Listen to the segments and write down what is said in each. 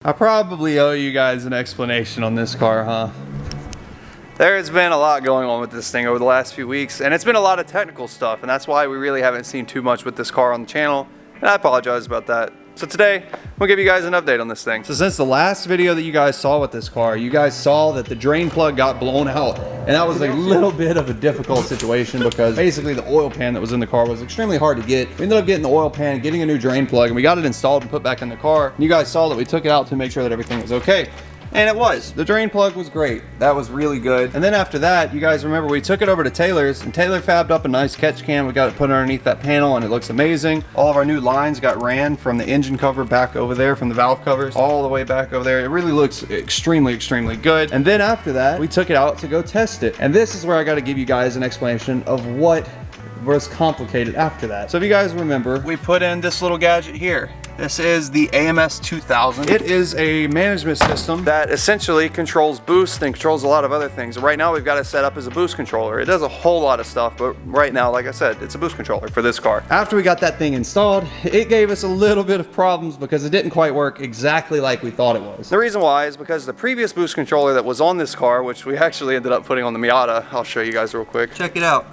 I probably owe you guys an explanation on this car, huh? There's been a lot going on with this thing over the last few weeks, and it's been a lot of technical stuff, and that's why we really haven't seen too much with this car on the channel, and I apologize about that. So today, we'll give you guys an update on this thing. So since the last video that you guys saw with this car, you guys saw that the drain plug got blown out, and that was a little bit of a difficult situation because basically the oil pan that was in the car was extremely hard to get. We ended up getting the oil pan, getting a new drain plug, and we got it installed and put back in the car. And you guys saw that we took it out to make sure that everything was okay. And it was. The drain plug was great. That was really good. And then after that, you guys remember we took it over to Taylor's, and Taylor fabbed up a nice catch can. We got it put underneath that panel, and it looks amazing. All of our new lines got ran from the engine cover back over there, from the valve covers, all the way back over there. It really looks extremely, extremely good. And then after that, we took it out to go test it. And this is where I got to give you guys an explanation of what was complicated after that. So if you guys remember, we put in this little gadget here. This is the AMS 2000. It is a management system that essentially controls boost and controls a lot of other things. Right now we've got it set up as a boost controller. It does a whole lot of stuff, but right now, like I said, it's a boost controller for this car. After we got that thing installed, it gave us a little bit of problems because it didn't quite work exactly like we thought it was. The reason why is because the previous boost controller that was on this car, which we actually ended up putting on the Miata, I'll show you guys real quick. Check it out.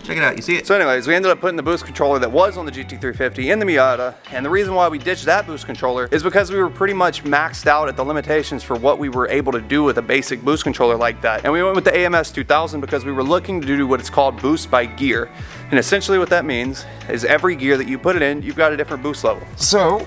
Check it out, you see it? So anyways, we ended up putting the boost controller that was on the GT350 in the Miata, and the reason why we ditched that boost controller is because we were pretty much maxed out at the limitations for what we were able to do with a basic boost controller like that. And we went with the AMS 2000 because we were looking to do what is called boost by gear. And essentially what that means is every gear that you put it in, you've got a different boost level. So,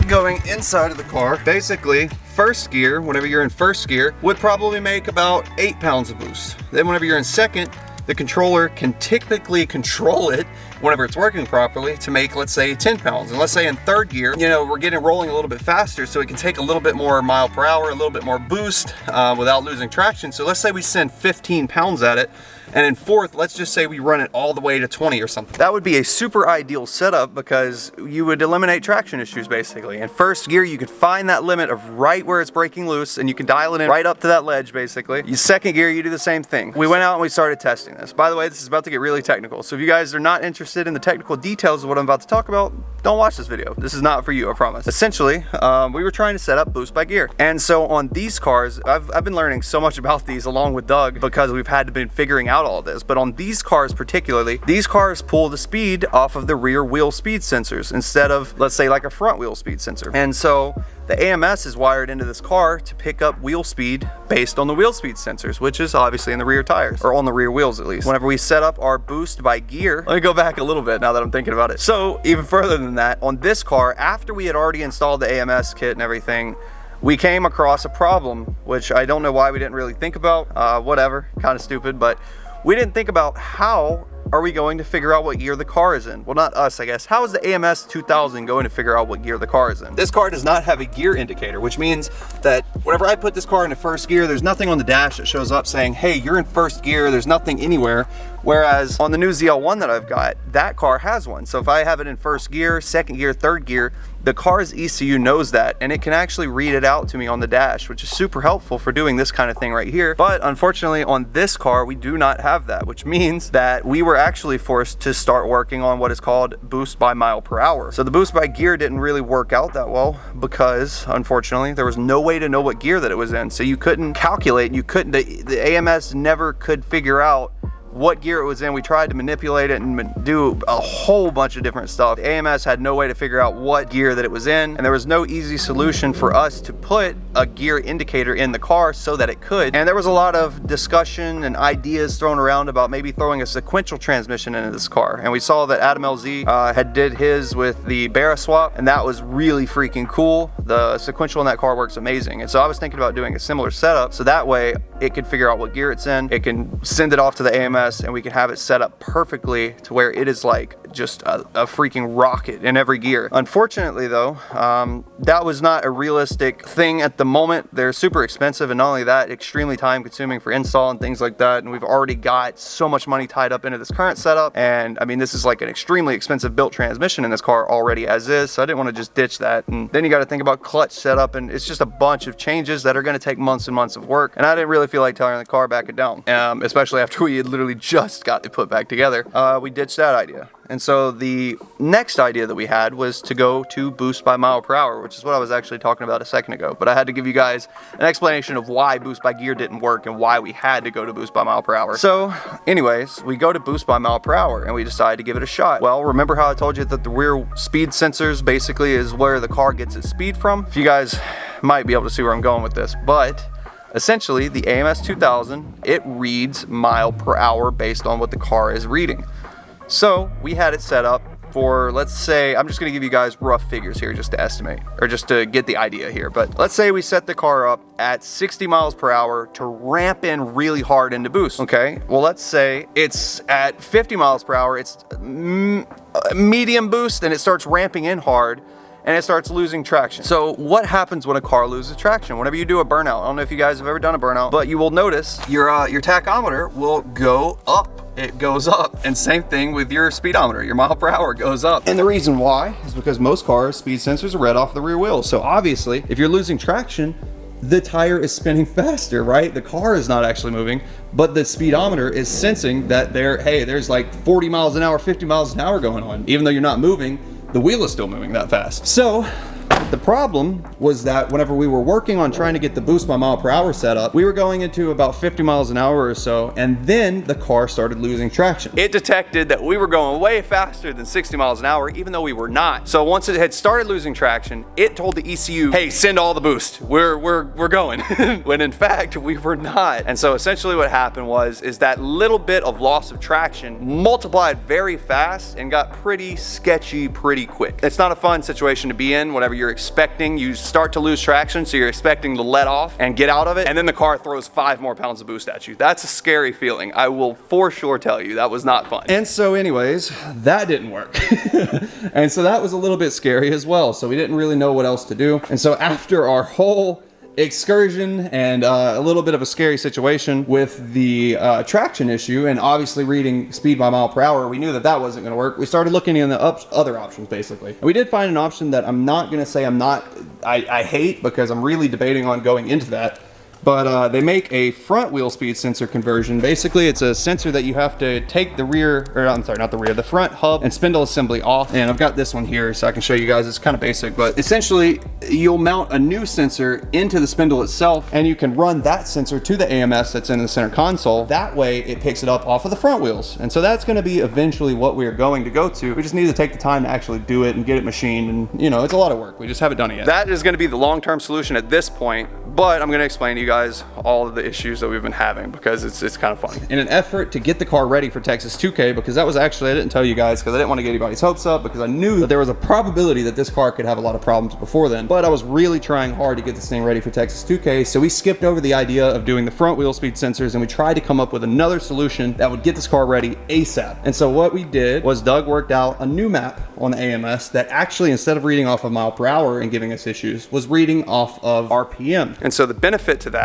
going inside of the car, basically, first gear, whenever you're in first gear, would probably make about 8 pounds of boost. Then whenever you're in second, the controller can typically control it whenever it's working properly to make, let's say, 10 pounds. And let's say in third gear, you know, we're getting rolling a little bit faster, so it can take a little bit more mile per hour, a little bit more boost without losing traction. So let's say we send 15 pounds at it, and in fourth, let's just say we run it all the way to 20 or something. That would be a super ideal setup because you would eliminate traction issues basically. In first gear, you could find that limit of right where it's breaking loose and you can dial it in right up to that ledge basically. In second gear, you do the same thing. We went out and we started testing this. By the way, this is about to get really technical. So if you guys are not interested in the technical details of what I'm about to talk about, don't watch this video. This is not for you, I promise. Essentially, we were trying to set up boost by gear. And so on these cars, I've been learning so much about these along with Doug because we've had to been figuring out all this. But on these cars particularly, these cars pull the speed off of the rear wheel speed sensors instead of, let's say, like a front wheel speed sensor. And so the AMS is wired into this car to pick up wheel speed based on the wheel speed sensors, which is obviously in the rear tires, or on the rear wheels at least. Whenever we set up our boost by gear, let me go back a little bit now that I'm thinking about it. So even further than that, on this car, after we had already installed the AMS kit and everything, we came across a problem, which I don't know why we didn't really think about, whatever, kind of stupid, but we didn't think about how are we going to figure out what gear the car is in? Well, not us, I guess. How is the AMS 2000 going to figure out what gear the car is in? This car does not have a gear indicator, which means that whenever I put this car into first gear, there's nothing on the dash that shows up saying, hey, you're in first gear. There's nothing anywhere. Whereas on the new ZL1 that I've got, that car has one. So if I have it in first gear, second gear, third gear, the car's ECU knows that, and it can actually read it out to me on the dash, which is super helpful for doing this kind of thing right here. But unfortunately on this car, we do not have that, which means that we were actually forced to start working on what is called boost by mile per hour. So the boost by gear didn't really work out that well because unfortunately there was no way to know what gear that it was in. So you couldn't calculate, the AMS never could figure out what gear it was in. We tried to manipulate it and do a whole bunch of different stuff. The AMS had no way to figure out what gear that it was in, and there was no easy solution for us to put a gear indicator in the car so that it could. And there was a lot of discussion and ideas thrown around about maybe throwing a sequential transmission into this car. And we saw that Adam LZ had did his with the Barra swap, and that was really freaking cool. The sequential in that car works amazing. And so I was thinking about doing a similar setup so that way it could figure out what gear it's in, it can send it off to the AMS, and we can have it set up perfectly to where it is like just a freaking rocket in every gear. Unfortunately though, that was not a realistic thing at the moment. They're super expensive, and not only that, extremely time consuming for install and things like that. And we've already got so much money tied up into this current setup. And I mean, this is like an extremely expensive built transmission in this car already as is. So I didn't want to just ditch that. And then you got to think about clutch setup, and it's just a bunch of changes that are going to take months and months of work. And I didn't really feel like tearing the car back down, especially after we had literally just got it put back together. We ditched that idea. And so the next idea that we had was to go to boost by mile per hour, which is what I was actually talking about a second ago. But I had to give you guys an explanation of why boost by gear didn't work and why we had to go to boost by mile per hour. So anyways, we go to boost by mile per hour and we decided to give it a shot. Well, remember how I told you that the rear speed sensors basically is where the car gets its speed from? If you guys might be able to see where I'm going with this, but essentially the AMS 2000, it reads mile per hour based on what the car is reading. So we had it set up for, let's say, I'm just gonna give you guys rough figures here just to estimate, or just to get the idea here. But let's say we set the car up at 60 miles per hour to ramp in really hard into boost, okay? Well, let's say it's at 50 miles per hour, it's medium boost, and it starts ramping in hard, and it starts losing traction. So what happens when a car loses traction? Whenever you do a burnout, I don't know if you guys have ever done a burnout, but you will notice your tachometer will go up. It goes up. And same thing with your speedometer, your mile per hour goes up. And the reason why is because most cars, speed sensors are read off the rear wheel. So obviously, if you're losing traction, the tire is spinning faster, right? The car is not actually moving, but the speedometer is sensing that there's like 40 miles an hour, 50 miles an hour going on. Even though you're not moving, the wheel is still moving that fast. So the problem was that whenever we were working on trying to get the boost by mile per hour set up, we were going into about 50 miles an hour or so, and then the car started losing traction. It detected that we were going way faster than 60 miles an hour, even though we were not. So once it had started losing traction, it told the ECU, hey, send all the boost. We're going. When in fact, we were not. And so essentially what happened is that little bit of loss of traction multiplied very fast and got pretty sketchy pretty quick. It's not a fun situation to be in whenever you're expecting, you start to lose traction, so you're expecting to let off and get out of it, and then the car throws 5 more pounds of boost at you. That's a scary feeling. I will for sure tell you that was not fun. And so anyways, that didn't work. And so that was a little bit scary as well. So we didn't really know what else to do. And so after our whole excursion and a little bit of a scary situation with the traction issue and obviously reading speed by mile per hour, we knew that that wasn't going to work. We started looking in the other options basically. And we did find an option that I'm not going to say I hate, because I'm really debating on going into that. But they make a front wheel speed sensor conversion. Basically, it's a sensor that you have to take the rear, or I'm sorry, not the rear, the front hub and spindle assembly off. And I've got this one here so I can show you guys. It's kind of basic, but essentially you'll mount a new sensor into the spindle itself, and you can run that sensor to the AMS that's in the center console. That way it picks it up off of the front wheels. And so that's going to be eventually what we are going to go to. We just need to take the time to actually do it and get it machined. And you know, it's a lot of work. We just haven't done it yet. That is going to be the long-term solution at this point, but I'm going to explain to you guys all of the issues that we've been having, because it's kind of fun. In an effort to get the car ready for Texas 2K, because that was actually, I didn't tell you guys because I didn't want to get anybody's hopes up, because I knew that there was a probability that this car could have a lot of problems before then, but I was really trying hard to get this thing ready for Texas 2K, so we skipped over the idea of doing the front wheel speed sensors, and we tried to come up with another solution that would get this car ready ASAP. And so what we did was Doug worked out a new map on the AMS that actually, instead of reading off of mile per hour and giving us issues, was reading off of RPM. And so the benefit to that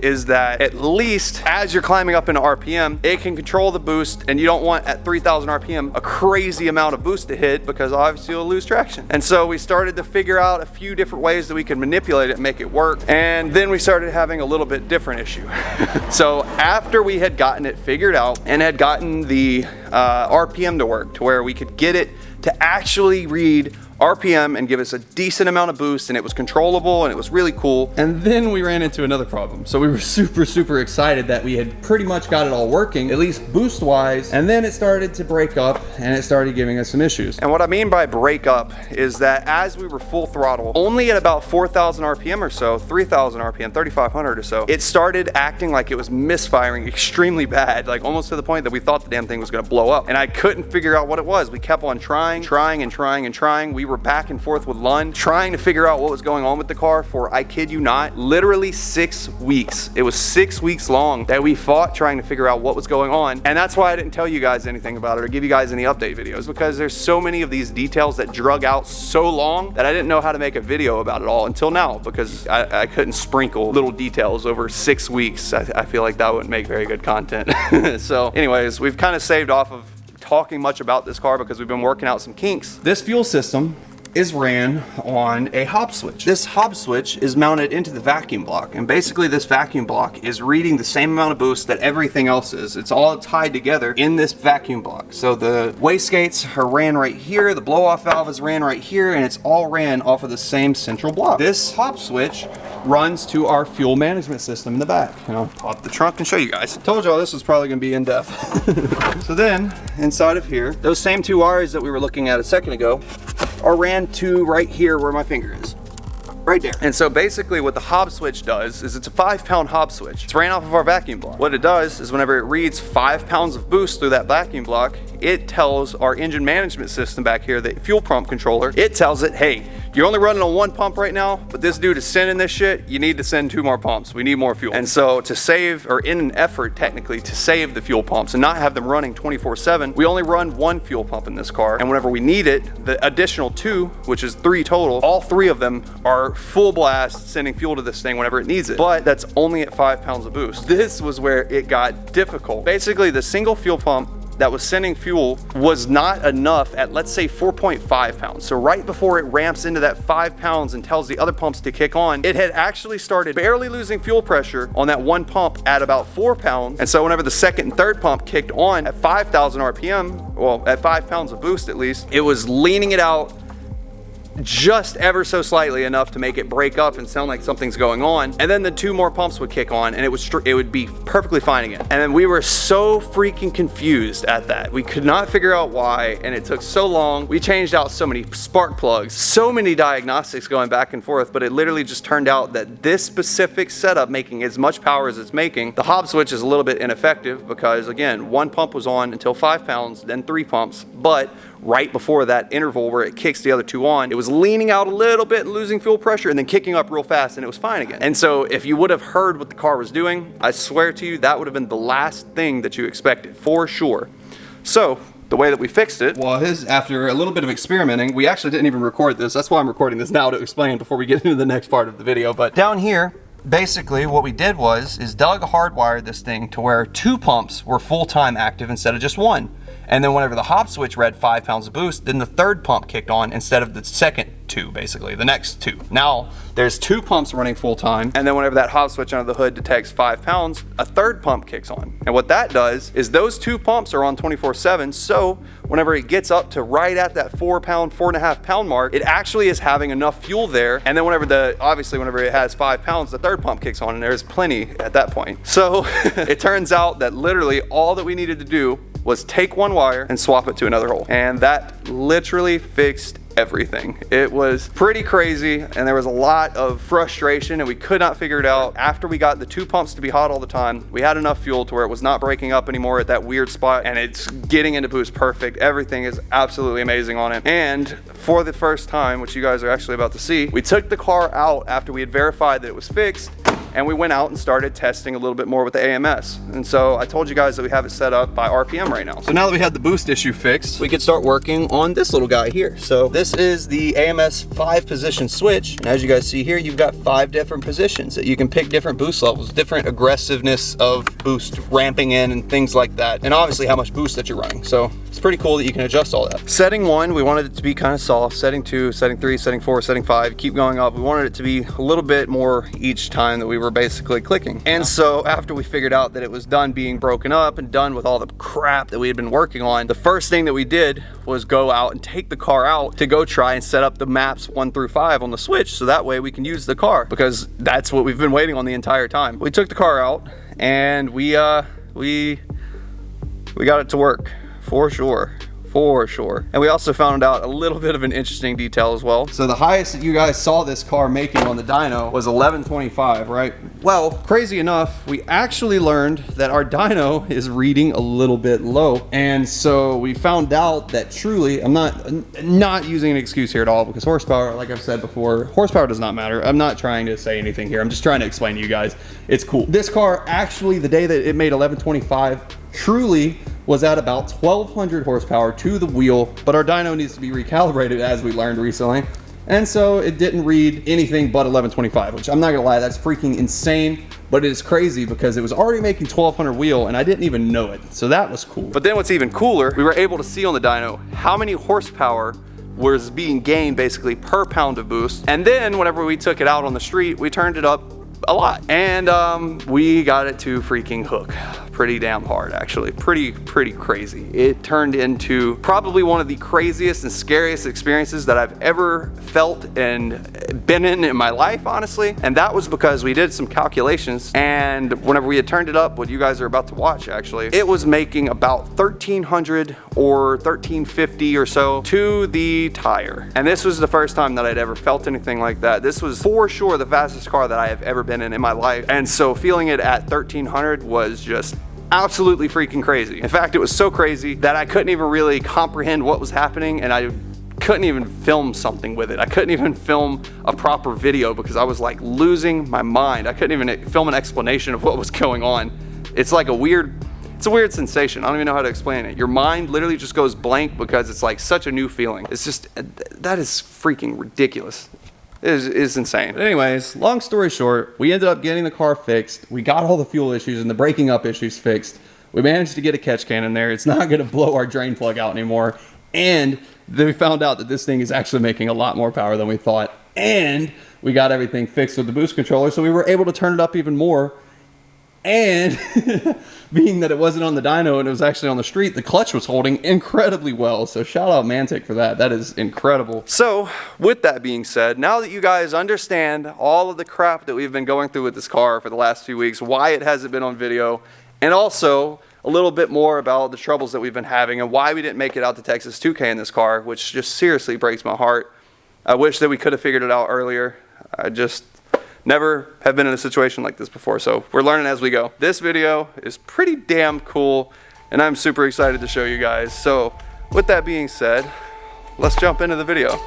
is that at least as you're climbing up into RPM, it can control the boost, and you don't want at 3,000 RPM a crazy amount of boost to hit, because obviously you'll lose traction. And so we started to figure out a few different ways that we could manipulate it and make it work. And then we started having a little bit different issue. So after we had gotten it figured out and had gotten the RPM to work to where we could get it to actually read RPM and give us a decent amount of boost, and it was controllable and it was really cool. And then we ran into another problem. So we were super excited that we had pretty much got it all working, at least boost wise, and then it started to break up and it started giving us some issues. And what I mean by break up is that as we were full throttle, only at about 4,000 RPM or so, 3,000 RPM, 3,500 or so, it started acting like it was misfiring extremely bad, like almost to the point that we thought the damn thing was gonna blow up. And I couldn't figure out what it was. We kept on trying. We were back and forth with Lund trying to figure out what was going on with the car for, I kid you not, literally 6 weeks. It was 6 weeks long that we fought trying to figure out what was going on. And that's why I didn't tell you guys anything about it or give you guys any update videos, because there's so many of these details that drug out so long that I didn't know how to make a video about it all until now, because I couldn't sprinkle little details over 6 weeks. I feel like that wouldn't make very good content. So anyways, we've kind of saved off of talking much about this car because we've been working out some kinks. This fuel system is ran on a hob switch. This hob switch is mounted into the vacuum block, and basically this vacuum block is reading the same amount of boost that everything else is. It's all tied together in this vacuum block. So the wastegates are ran right here, the blow-off valve is ran right here, and it's all ran off of the same central block. This hob switch runs to our fuel management system in the back. And I'll pop the trunk and show you guys. I told y'all this was probably gonna be in depth. So then, inside of here, those same two wires that we were looking at a second ago are ran to right here where my finger is. Right there. And so basically what the hob switch does is it's a 5-pound hob switch. It's ran off of our vacuum block. What it does is whenever it reads 5 pounds of boost through that vacuum block, it tells our engine management system back here, the fuel pump controller, it tells it, hey, you're only running on 1 pump right now, but this dude is sending this shit, you need to send 2 more pumps. We need more fuel. And so to save, or in an effort technically, to save the fuel pumps and not have them running 24/7, we only run 1 fuel pump in this car. And whenever we need it, the additional 2, which is 3 total, all 3 of them are full blast sending fuel to this thing whenever it needs it. But that's only at 5 pounds of boost. This was where it got difficult. Basically, the single fuel pump that was sending fuel was not enough at, let's say, 4.5 pounds. So right before it ramps into that 5 pounds and tells the other pumps to kick on, it had actually started barely losing fuel pressure on that 1 pump at about 4 pounds. And so whenever the second and third pump kicked on at 5,000 RPM, well, at 5 pounds of boost at least, it was leaning it out just ever so slightly enough to make it break up and sound like something's going on. And then the 2 more pumps would kick on and it would be perfectly fine again. And then we were so freaking confused at that. We could not figure out why, and it took so long. We changed out so many spark plugs, so many diagnostics going back and forth, but it literally just turned out that this specific setup, making as much power as it's making, the hob switch is a little bit ineffective because, again, 1 pump was on until 5 pounds, then 3 pumps, but right before that interval where it kicks the other 2 on, it was leaning out a little bit and losing fuel pressure and then kicking up real fast, and it was fine again. And so if you would have heard what the car was doing, I swear to you, that would have been the last thing that you expected, for sure. So the way that we fixed it was, after a little bit of experimenting, we actually didn't even record this. That's why I'm recording this now, to explain before we get into the next part of the video. But down here, basically what we did is Doug hardwired this thing to where 2 pumps were full-time active instead of just 1. And then whenever the hob switch read 5 pounds of boost, then the 3rd pump kicked on instead of the second 2, basically, the next 2. Now, there's 2 pumps running full time, and then whenever that hob switch under the hood detects 5 pounds, a 3rd pump kicks on. And what that does is those 2 pumps are on 24/7, so whenever it gets up to right at that 4.5 pound mark, it actually is having enough fuel there. And then obviously whenever it has 5 pounds, the 3rd pump kicks on, and there's plenty at that point. So it turns out that literally all that we needed to do was take 1 wire and swap it to another hole. And that literally fixed everything. It was pretty crazy, and there was a lot of frustration, and we could not figure it out. After we got the 2 pumps to be hot all the time, we had enough fuel to where it was not breaking up anymore at that weird spot, and it's getting into boost perfect. Everything is absolutely amazing on it. And for the first time, which you guys are actually about to see, we took the car out after we had verified that it was fixed, and we went out and started testing a little bit more with the AMS. And so I told you guys that we have it set up by RPM right now. So now that we had the boost issue fixed, we could start working on this little guy here. So this is the AMS 5-position switch. And as you guys see here, you've got 5 different positions that you can pick different boost levels, different aggressiveness of boost ramping in and things like that. And obviously how much boost that you're running. So it's pretty cool that you can adjust all that. Setting 1, we wanted it to be kind of soft. Setting 2, setting 3, setting 4, setting 5, keep going up. We wanted it to be a little bit more each time that we were basically clicking. And so after we figured out that it was done being broken up and done with all the crap that we had been working on, the first thing that we did was go out and take the car out to go try and set up the maps 1 through 5 on the switch, so that way we can use the car, because that's what we've been waiting on the entire time. We took the car out and we got it to work, for sure. And we also found out a little bit of an interesting detail as well. So the highest that you guys saw this car making on the dyno was 1125, right? Well, crazy enough, we actually learned that our dyno is reading a little bit low. And so we found out that truly, I'm not using an excuse here at all, because horsepower, like I've said before, horsepower does not matter. I'm not trying to say anything here. I'm just trying to explain to you guys. It's cool. This car actually, the day that it made 1125, truly was at about 1200 horsepower to the wheel, but our dyno needs to be recalibrated, as we learned recently. And so it didn't read anything but 1125, which I'm not gonna lie, that's freaking insane, but it is crazy because it was already making 1200 wheel and I didn't even know it. So that was cool. But then what's even cooler, we were able to see on the dyno how many horsepower was being gained basically per pound of boost. And then whenever we took it out on the street, we turned it up a lot, and we got it to freaking hook pretty damn hard, actually. Pretty crazy. It turned into probably one of the craziest and scariest experiences that I've ever felt and been in my life, honestly. And that was because we did some calculations, and whenever we had turned it up, what you guys are about to watch actually, it was making about 1300 or 1350 or so to the tire. And this was the first time that I'd ever felt anything like that. This was for sure the fastest car that I have ever been in my life. And so feeling it at 1300 was just absolutely freaking crazy. In fact, it was so crazy that I couldn't even really comprehend what was happening, and I couldn't even film something with it. I couldn't even film a proper video because I was like losing my mind. I couldn't even film an explanation of what was going on. It's like it's a weird sensation. I don't even know how to explain it. Your mind literally just goes blank because it's like such a new feeling. It's just, that is freaking ridiculous. It is insane. But anyways, long story short, we ended up getting the car fixed. We got all the fuel issues and the braking up issues fixed. We managed to get a catch can in there. It's not gonna blow our drain plug out anymore. And then we found out that this thing is actually making a lot more power than we thought. And we got everything fixed with the boost controller, so we were able to turn it up even more. And being that it wasn't on the dyno and it was actually on the street, the clutch was holding incredibly well. So shout out Mantic for that. That is incredible. So with that being said, now that you guys understand all of the crap that we've been going through with this car for the last few weeks, why it hasn't been on video, and also a little bit more about the troubles that we've been having and why we didn't make it out to Texas 2K in this car, which just seriously breaks my heart. I wish that we could have figured it out earlier. I just never have been in a situation like this before, so we're learning as we go. This video is pretty damn cool, and I'm super excited to show you guys. So with that being said, let's jump into the video.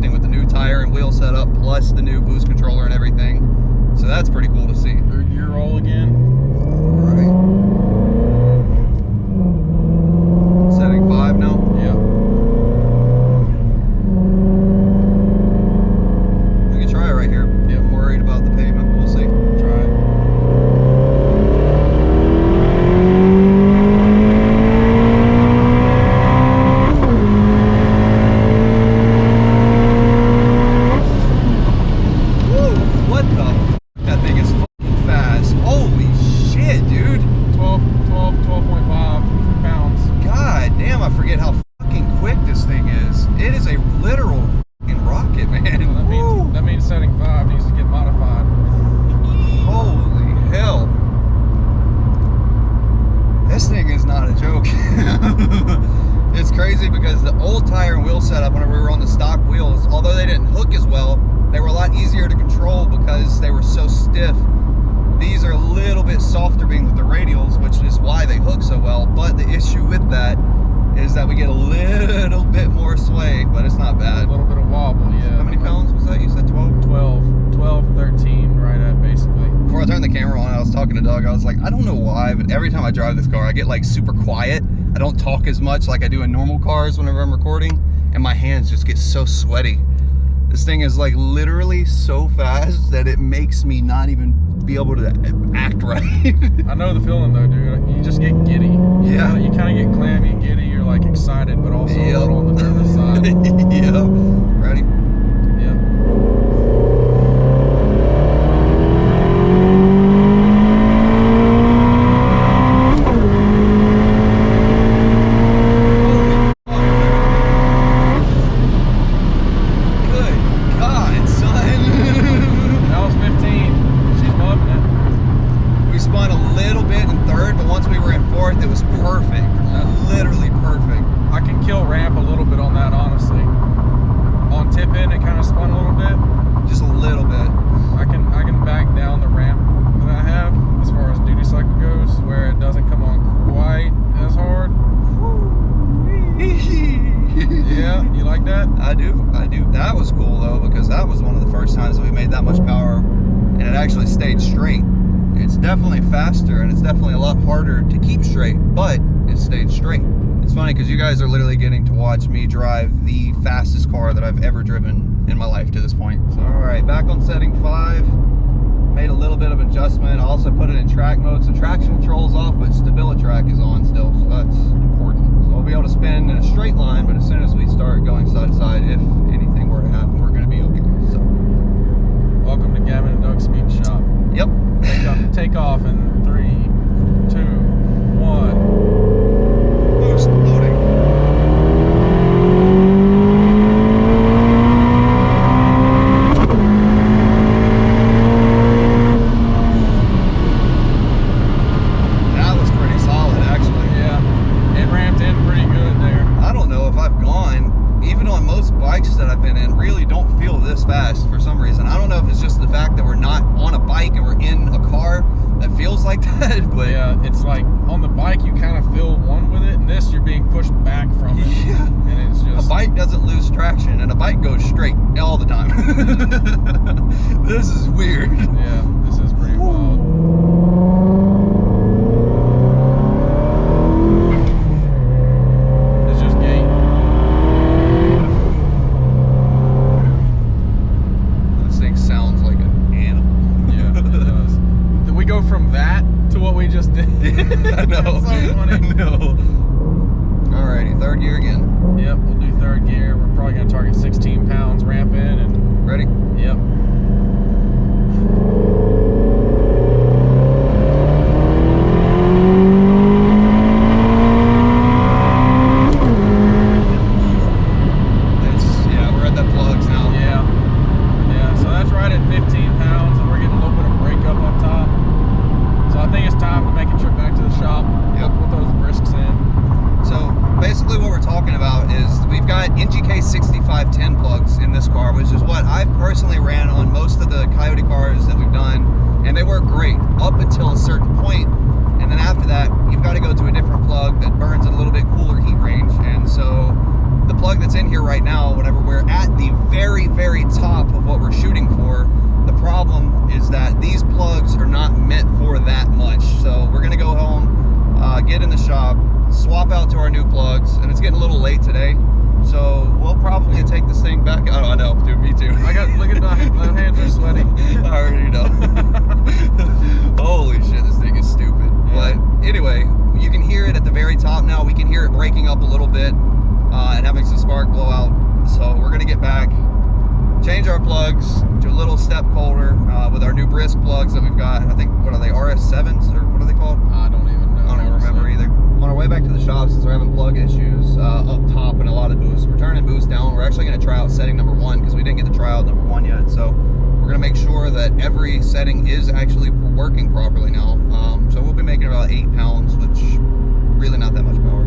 With the new tire and wheel setup plus the new boost controller and everything, so that's pretty cool to see. Third gear roll again. All right. Setting 5 now. Yeah. We can try it right here. Yeah, I'm worried about the pavement. We'll see. Try it. It's crazy because the old tire and wheel setup, whenever we were on the stock wheels, although they didn't hook as well, they were a lot easier to control because they were so stiff. These are a little bit softer being with the radials, which is why they hook so well. But the issue with that is that we get a little bit more sway, but it's not bad. A little bit of wobble, yeah. How many pounds was that? You said 12? 12, 13, right at basically. Before I turned the camera on, I was talking to Doug. I was like, I don't know why, but every time I drive this car, I get like super quiet. I don't talk as much like I do in normal cars whenever I'm recording, and my hands just get so sweaty. This thing is like literally so fast that it makes me not even be able to act right. I know the feeling though, dude. You just get giddy. Yeah. You kind of get clammy and giddy. You're like excited, but also a little on the nervous side. Yeah. Ready? Yeah. Definitely faster, and it's definitely a lot harder to keep straight, but it stayed straight. It's funny because you guys are literally getting to watch me drive the fastest car that I've ever driven in my life to this point. So, all right, back on setting 5. Made a little bit of adjustment. I also put it in track mode, so traction control's off, but StabiliTrak is on still, so that's important. So we'll be able to spin in a straight line, but as soon as we start going side to side, if anything were to happen, we're going to be okay. So, welcome to Gavin and Doug's Speed Shop. Yep. Take off in 3, 2, 1. Boost loading. That was pretty solid, actually. Yeah, it ramped in pretty good there. I don't know if I've gone, even on most bikes that I've been in, really don't feel this fast for some reason. I don't know if it's just the fact that we're not on a bike and we're in a car that feels like that, but yeah, it's like on the bike you kind of feel one with it, and this you're being pushed back from it. Yeah. And it's just, a bike doesn't lose traction, and a bike goes straight all the time. This is weird. Yeah, this is pretty wild. It's just gate. This thing sounds like an animal. Yeah, it does. Did we go from that to what we just did? I know. That's so funny. I know. Alrighty, third gear again. Yep, we'll do third gear. We're probably going to target 16 pounds ramp in. And ready? Yep. We're at the plugs now. Yeah. Yeah, so that's right at 15 pounds, and we're getting a little bit of breakup up top. So I think it's time to make a trip back to the shop. Yep. Put those brisks in. So basically what we're talking about is we've got NGK 6510 plugs in this car, which is what I've personally ran on most of the Coyote cars that we've done, and they work great up until a certain point, and then after that you've got to go to a different plug that burns at a little bit cooler heat range. And so the plug that's in here right now, whenever we're at the very, very top of what we're shooting for, the problem is that these plugs are not meant for that much. So we're gonna go home, get in the shop, swap out to our new plugs, and it's getting a little late today, so we'll probably take this thing back. Oh, I know, dude, me too. Look at my hands are sweaty. I already know. Holy shit, this thing is stupid. Yeah. But anyway, you can hear it at the very top now. We can hear it breaking up a little bit and having some spark blowout. So we're gonna get back, change our plugs to a little step colder with our new brisk plugs that we've got. I think, what are they, RS7s, or what are they called? I don't even know. I don't even remember either. On our way back to the shop, since we're having plug issues up top and a lot of boost, we're turning boost down. We're actually going to try out setting number 1 because we didn't get to try out number 1 yet. So we're going to make sure that every setting is actually working properly now. So we'll be making about 8 pounds, which really not that much power.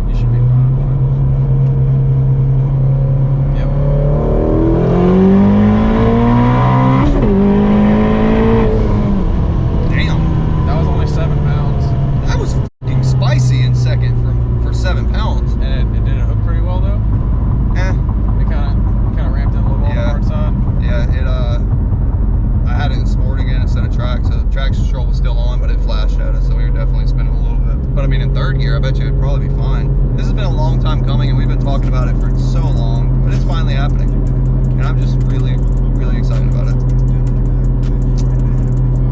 You should be fine. Yep. mean, in third gear, I bet you it'd probably be fine. This has been a long time coming, and we've been talking about it for so long, but it's finally happening. And I'm just really, really excited about it.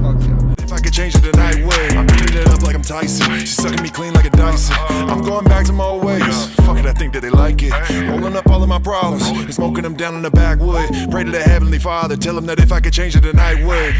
Fuck yeah. If I could change it the night way, I'm beating it up like I'm Tyson. She's sucking me clean like a Dyson. I'm going back to my old ways. Fuck it, I think that they like it. Rolling up all of my problems and smoking them down in the backwood. Pray to the Heavenly Father, tell him that if I could change it the night way.